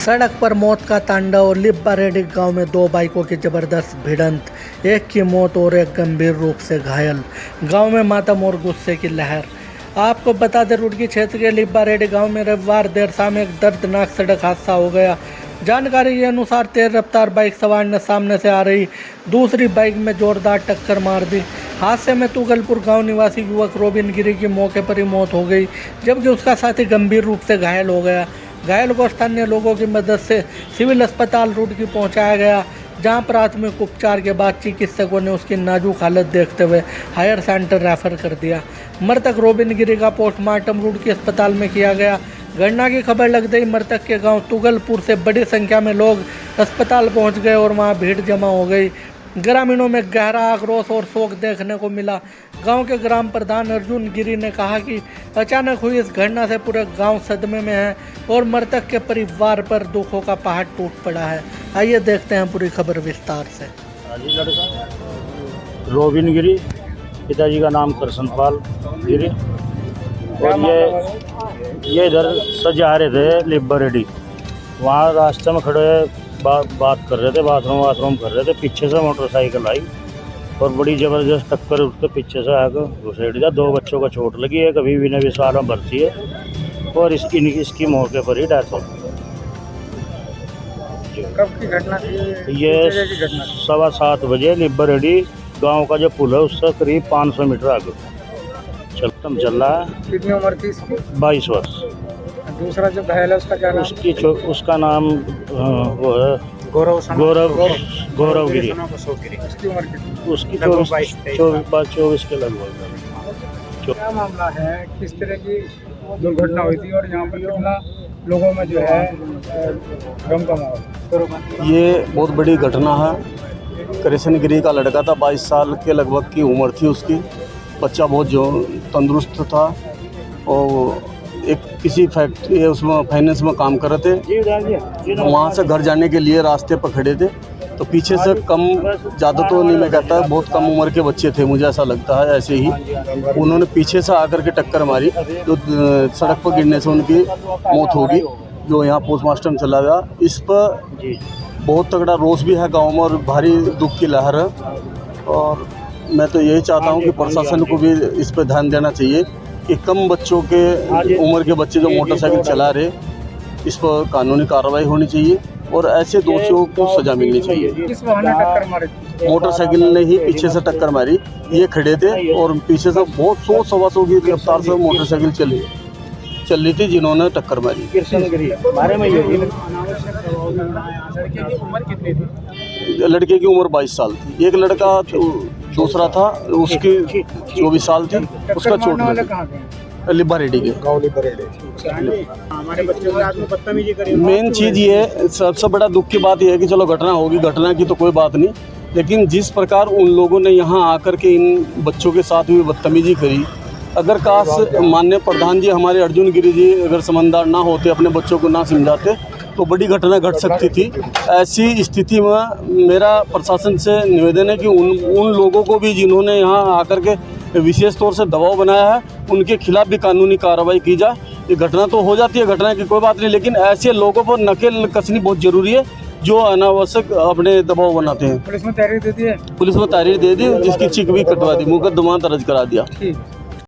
सड़क पर मौत का तांडव। लिब्बारेड्डी गांव में दो बाइकों की जबरदस्त भिड़ंत, एक की मौत और एक गंभीर रूप से घायल। गांव में मातम और गुस्से की लहर। आपको बता दें, रुड़की क्षेत्र के लिब्बारेड्डी गांव में रविवार देर शाम एक दर्दनाक सड़क हादसा हो गया। जानकारी के अनुसार तेज रफ्तार बाइक सवार ने सामने से आ रही दूसरी बाइक में जोरदार टक्कर मार दी। हादसे में तुगलपुर गांव निवासी युवक रोबिन गिरी की मौके पर ही मौत हो गई, जबकि उसका साथी गंभीर रूप से घायल हो गया। घायल को स्थानीय लोगों की मदद से सिविल अस्पताल रुड़की पहुंचाया गया, जहां प्राथमिक उपचार के बाद चिकित्सकों ने उसकी नाजुक हालत देखते हुए हायर सेंटर रेफर कर दिया। मृतक रोबिन गिरी का पोस्टमार्टम रुड़की अस्पताल में किया गया। घटना की खबर लगते ही मृतक के गांव तुगलपुर से बड़ी संख्या में लोग अस्पताल पहुंच गए और वहां भीड़ जमा हो गई। ग्रामीणों में गहरा आक्रोश और शोक देखने को मिला। गांव के ग्राम प्रधान अर्जुन गिरी ने कहा कि अचानक हुई इस घटना से पूरे गांव सदमे में है और मृतक के परिवार पर दुखों का पहाड़ टूट पड़ा है। आइए देखते हैं पूरी खबर विस्तार से। लड़का रोबिन गिरी, पिताजी का नाम करसनपाल गिरी, और ये इधर से जा रहे थे लिब्बारेड्डी। वहाँ रास्ते में खड़े बात कर रहे थे, बाथरूम कर रहे थे। पीछे से मोटरसाइकिल आई और बड़ी ज़बरदस्त टक्कर उसके पीछे से आकर घुसेड़ दिया। दो बच्चों को चोट लगी है, कभी भी नवी साल में भर्ती है और इसकी मौके पर ही डेथ हो गई। कब की घटना थी? ये 7:15 बजे लिब्बारेड्डी गांव का जो पुल है उससे करीब 500 मीटर आगे चल रहा है। कितनी उम्र थी इसकी? 22 वर्ष। दूसरा जो घायल है उसका क्या नाम? उसका नाम वो है गौरव गिरी। उसकी उम्र कितनी? उसकी 24 के लगभग। क्या मामला है, किस तरह की दुर्घटना हुई थी और यहाँ पर कितना लोगों में जो है गम का माहौल? ये बहुत बड़ी घटना है। कृष्ण गिरी का लड़का था, 22 साल के लगभग की उम्र थी उसकी। बच्चा बहुत जो तंदुरुस्त था और एक किसी फैक्ट्री उसमें फाइनेंस में काम कर रहे थे। वहाँ से घर जाने के लिए रास्ते पर खड़े थे तो पीछे से कम ज़्यादा तो नहीं मैं कहता, बहुत कम उम्र के बच्चे थे, मुझे ऐसा लगता है। ऐसे ही उन्होंने पीछे से आकर के टक्कर मारी, जो सड़क पर गिरने से उनकी मौत होगी, जो यहाँ पोस्टमार्टम चला गया। इस पर बहुत तगड़ा रोष भी है गाँव में और भारी दुख की लहर है। और मैं तो यही चाहता हूँ कि प्रशासन को भी इस पर ध्यान देना चाहिए कि कम बच्चों के उम्र के बच्चे जो मोटरसाइकिल चला रहे, इस पर कानूनी कार्रवाई होनी चाहिए और ऐसे दोषियों को सजा मिलनी चाहिए। किस वाहन ने टक्कर मारी? मोटरसाइकिल ने ही पीछे से टक्कर मारी। ये खड़े थे और पीछे से बहुत 100-125 की रफ्तार से मोटरसाइकिल चल रही थी, जिन्होंने टक्कर मारी। लड़के की उम्र 22 साल थी। एक लड़का दूसरा था, उसकी 24 साल थी, उसका चोट लगी। लिब्बारेड्डी के हमारे बच्चों के हाथ में बदतमीजी करी। मेन चीज़ ये, सबसे बड़ा दुख की बात यह है कि चलो घटना होगी, घटना की तो कोई बात नहीं, लेकिन जिस प्रकार उन लोगों ने यहाँ आकर के इन बच्चों के साथ भी बदतमीजी करी, अगर काश माननीय प्रधान जी हमारे अर्जुन गिरी जी अगर समझदार ना होते, अपने बच्चों को ना समझाते, तो बड़ी घटना घट सकती थी। ऐसी स्थिति में मेरा प्रशासन से निवेदन है कि उन लोगों को भी जिन्होंने यहाँ आकर के विशेष तौर से दबाव बनाया है, उनके खिलाफ भी कानूनी कार्रवाई की जाए। ये घटना तो हो जाती है, घटना की कोई बात नहीं, लेकिन ऐसे लोगों पर नकेल कसनी बहुत ज़रूरी है जो अनावश्यक अपने दबाव बनाते हैं। पुलिस में तहरीर दे दी है? पुलिस में तहरीर दे दी, जिसकी चिक भी कटवा दी, मुकदमा दर्ज करा दिया।